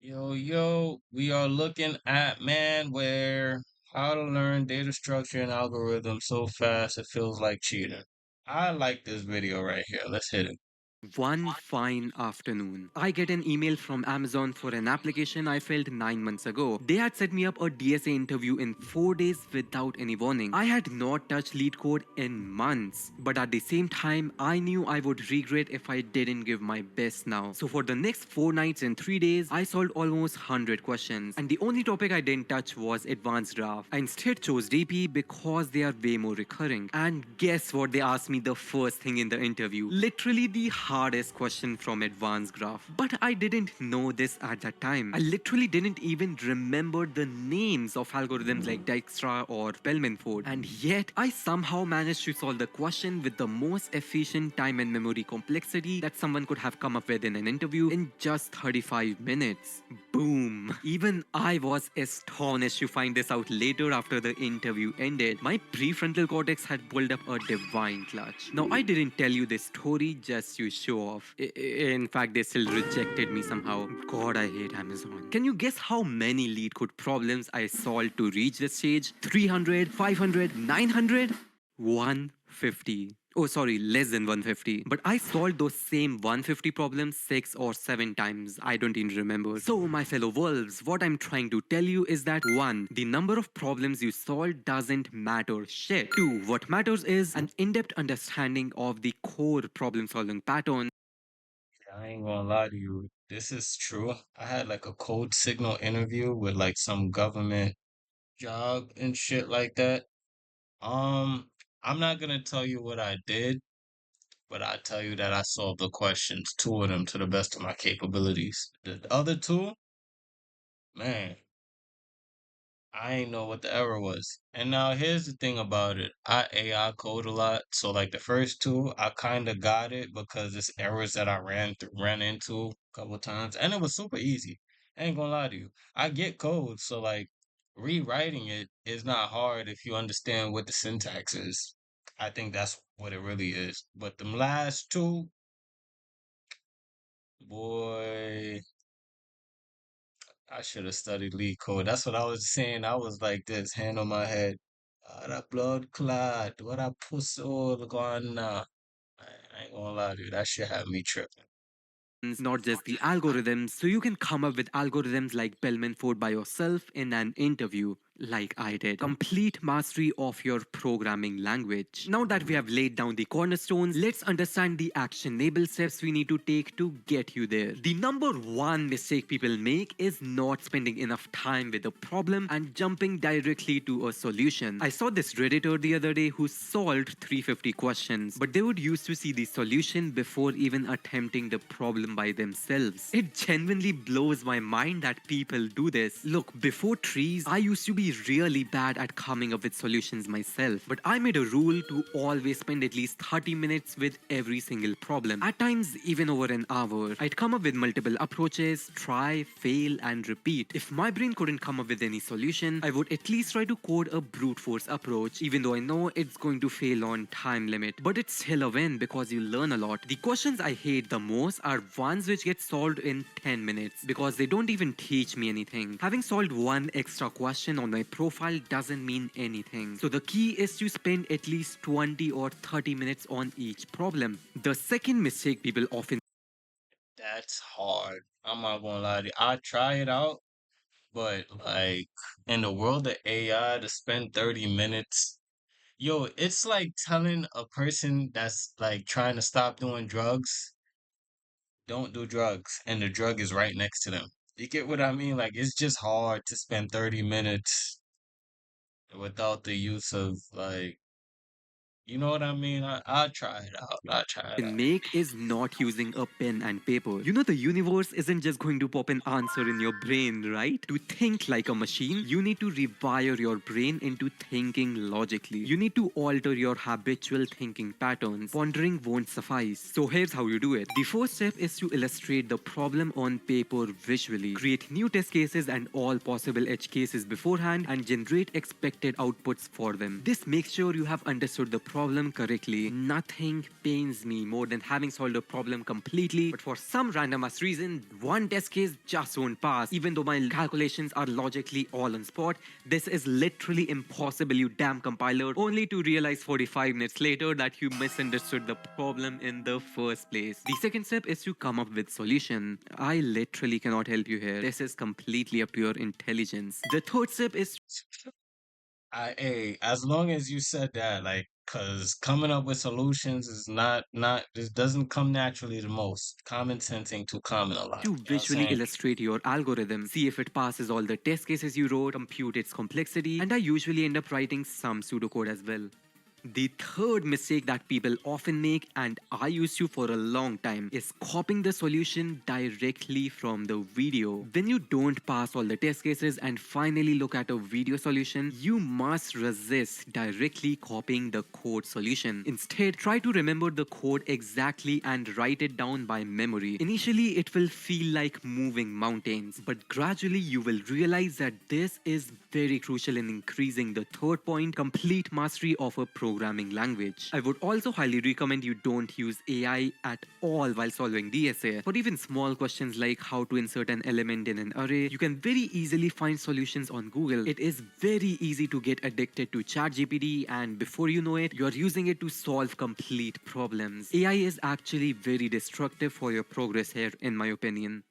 We are looking at where how to learn data structure and algorithms so fast it feels like cheating. I like this video right here. Let's hit it. One fine afternoon, I get an email from Amazon for an application I filled 9 months ago. They had set me up a DSA interview in 4 days without any warning. I had not touched lead code in months, but at the same time, I knew I would regret if I didn't give my best now. So for the next 4 nights and 3 days, I solved almost 100 questions, and the only topic I didn't touch was advanced graph. I instead chose DP because they are way more recurring. And guess what they asked me the first thing in the interview? Literally the hardest question from advanced graph. But I didn't know this at that time. I literally didn't even remember the names of algorithms like Dijkstra or Bellman-Ford. And yet, I somehow managed to solve the question with the most efficient time and memory complexity that someone could have come up with in an interview in just 35 minutes. Boom. Even I was astonished to find this out later after the interview ended. My prefrontal cortex had pulled up a divine clutch. Now, I didn't tell you this story just to show off. In fact, they still rejected me somehow. God, I hate Amazon. Can you guess how many lead code problems I solved to reach this stage? 300, 500, 900? 150. Oh, sorry, less than 150. But I solved those same 150 problems 6 or 7 times. I don't even remember. So, my fellow wolves, what I'm trying to tell you is that 1. The number of problems you solve doesn't matter shit. 2. What matters is an in-depth understanding of the core problem-solving pattern. I ain't gonna lie to you. This is true. I had like a code signal interview with like some government job and shit like that. Um, I'm not gonna tell you what I did, but I tell you that I solved the questions, two of them to the best of my capabilities. The other two, man, I ain't know what the error was. And now here's the thing about it. I AI code a lot, so like the first two, I kind of got it because it's errors that I ran into a couple times, and it was super easy. I ain't gonna lie to you. I get code, so like rewriting it is not hard if you understand what the syntax is. I think that's what it really is. But them last two, boy, I should have studied lead code. That's what I was saying. I was like this, hand on my head. That blood clot. What I puss all going now. I ain't gonna lie to you. That shit had me tripping. Not just the algorithms, so you can come up with algorithms like Bellman Ford by yourself in an interview, like I did. Complete mastery of your programming language. Now that we have laid down the cornerstones, let's understand the actionable steps we need to take to get you there. The number one mistake people make is not spending enough time with a problem and jumping directly to a solution. I saw this Redditor the other day who solved 350 questions, but they would used to see the solution before even attempting the problem by themselves. It genuinely blows my mind that people do this. Look, before trees, I used to be really bad at coming up with solutions myself, but I made a rule to always spend at least 30 minutes with every single problem. At times, even over an hour. I'd come up with multiple approaches, try, fail, and repeat. If my brain couldn't come up with any solution, I would at least try to code a brute force approach, even though I know it's going to fail on time limit. But it's still a win because you learn a lot. The questions I hate the most are ones which get solved in 10 minutes because they don't even teach me anything. Having solved one extra question on my profile doesn't mean anything. So the key is to spend at least 20 or 30 minutes on each problem. The second mistake people often That's hard. I'm not gonna lie to you. I try it out, but like in the world of AI, to spend 30 minutes, yo, it's like telling a person that's like trying to stop doing drugs, don't do drugs, and the drug is right next to them. You get what I mean? Like it's just hard to spend 30 minutes without the use of like, you know what I mean? I try it out. I try it out. make is not using a pen and paper. You know, the universe isn't just going to pop an answer in your brain, right? To think like a machine, you need to rewire your brain into thinking logically. You need to alter your habitual thinking patterns. Pondering won't suffice. So here's how you do it. The first step is to illustrate the problem on paper visually. Create new test cases and all possible edge cases beforehand and generate expected outputs for them. This makes sure you have understood the problem correctly. Nothing pains me more than having solved a problem completely, but for some random ass reason, one test case just won't pass. Even though my calculations are logically all on spot, this is literally impossible, you damn compiler, only to realize 45 minutes later that you misunderstood the problem in the first place. The second step is to come up with solution. I literally cannot help you here. This is completely up to your intelligence. The third step is Hey, as long as you said that, like, cause coming up with solutions is not this doesn't come naturally the most. Common sense ain't too common a lot. to You know what I'm visually saying? illustrate your algorithm, see if it passes all the test cases you wrote, compute its complexity, and I usually end up writing some pseudocode as well. The third mistake that people often make, and I used to for a long time, is copying the solution directly from the video. When you don't pass all the test cases and finally look at a video solution, you must resist directly copying the code solution. Instead, try to remember the code exactly and write it down by memory. Initially, it will feel like moving mountains, but gradually you will realize that this is very crucial in increasing the third point, complete mastery of a programming language. I would also highly recommend you don't use AI at all while solving DSA. For even small questions like how to insert an element in an array, you can very easily find solutions on Google. It is very easy to get addicted to ChatGPT, and before you know it, you're using it to solve complete problems. AI is actually very destructive for your progress here, in my opinion.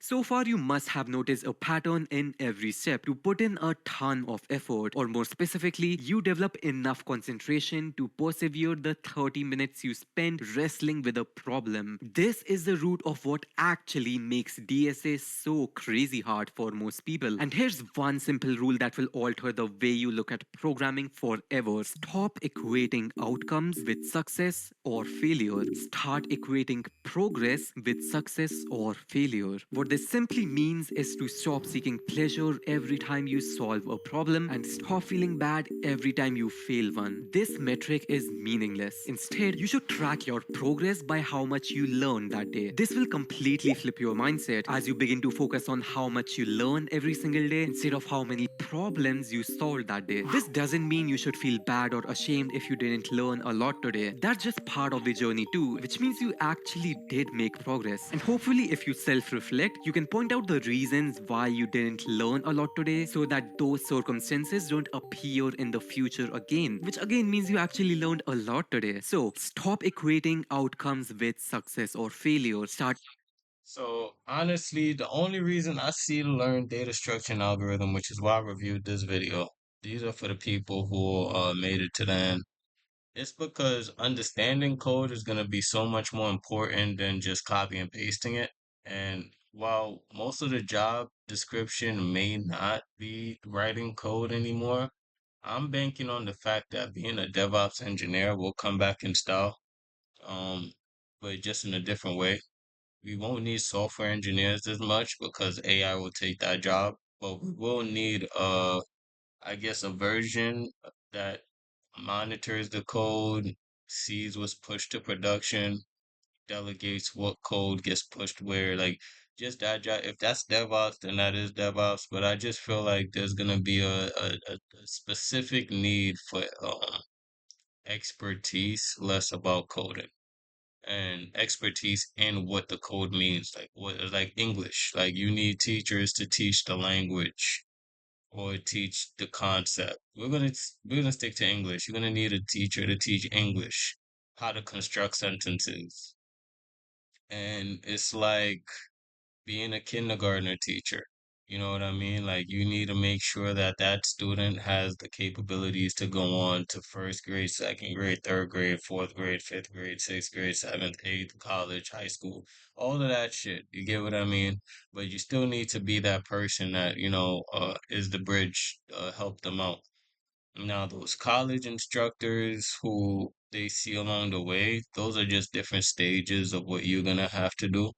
So far, you must have noticed a pattern in every step. To put in a ton of effort, or more specifically, you develop enough concentration to persevere the 30 minutes you spend wrestling with a problem. This is the root of what actually makes DSA so crazy hard for most people. And here's one simple rule that will alter the way you look at programming forever. Stop equating outcomes with success or failure. Start equating progress with success or failure. What this simply means is to stop seeking pleasure every time you solve a problem and stop feeling bad every time you fail one. This metric is meaningless. Instead, you should track your progress by how much you learn that day. This will completely flip your mindset as you begin to focus on how much you learn every single day instead of how many problems you solved that day. This doesn't mean you should feel bad or ashamed if you didn't learn a lot today. That's just part of the journey too, which means you actually did make progress. And hopefully, if you self reflect, you can point out the reasons why you didn't learn a lot today so that those circumstances don't appear in the future again, which again means you actually learned a lot today. So, stop equating outcomes with success or failure. Start. So honestly, the only reason I see to learn data structure and algorithm, which is why I reviewed this video, these are for the people who made it to the end. It's because understanding code is going to be so much more important than just copy and pasting it. And while most of the job description may not be writing code anymore, I'm banking on the fact that being a DevOps engineer will come back in style, um, but just in a different way. We won't need software engineers as much because AI will take that job, but we will need I guess a version that monitors the code, sees what's pushed to production, delegates what code gets pushed where, like just that job. If that's DevOps, then that is DevOps. But I just feel like there's gonna be a specific need for expertise, less about coding and expertise in what the code means, like what like English. Like you need teachers to teach the language or teach the concept. We're gonna stick to English. You're gonna need a teacher to teach English, how to construct sentences. And it's like being a kindergartner teacher. You know what I mean? Like you need to make sure that that student has the capabilities to go on to first grade, second grade, third grade, fourth grade, fifth grade, sixth grade, seventh, eighth, college, high school, all of that shit. You get what I mean? But you still need to be that person that, is the bridge, help them out. Now, those college instructors who they see along the way, those are just different stages of what you're gonna have to do.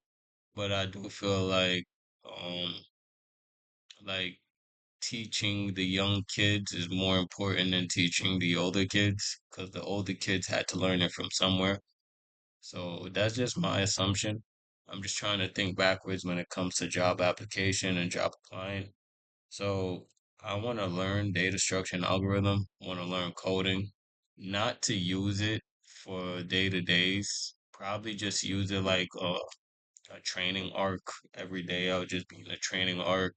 But I do feel um, like teaching the young kids is more important than teaching the older kids because the older kids had to learn it from somewhere. So that's just my assumption. I'm just trying to think backwards when it comes to job application and job applying. So I want to learn data structure and algorithm, want to learn coding, not to use it for day to days. Probably just use it like a training arc every day. I would just be in a training arc,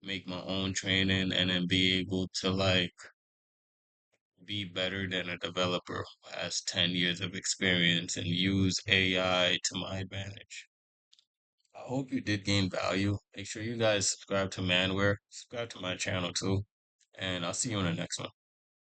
make my own training, and then be able to like be better than a developer who has 10 years of experience and use AI to my advantage. I hope you did gain value. Make sure you guys subscribe to Manware, subscribe to my channel too, and I'll see you in the next one.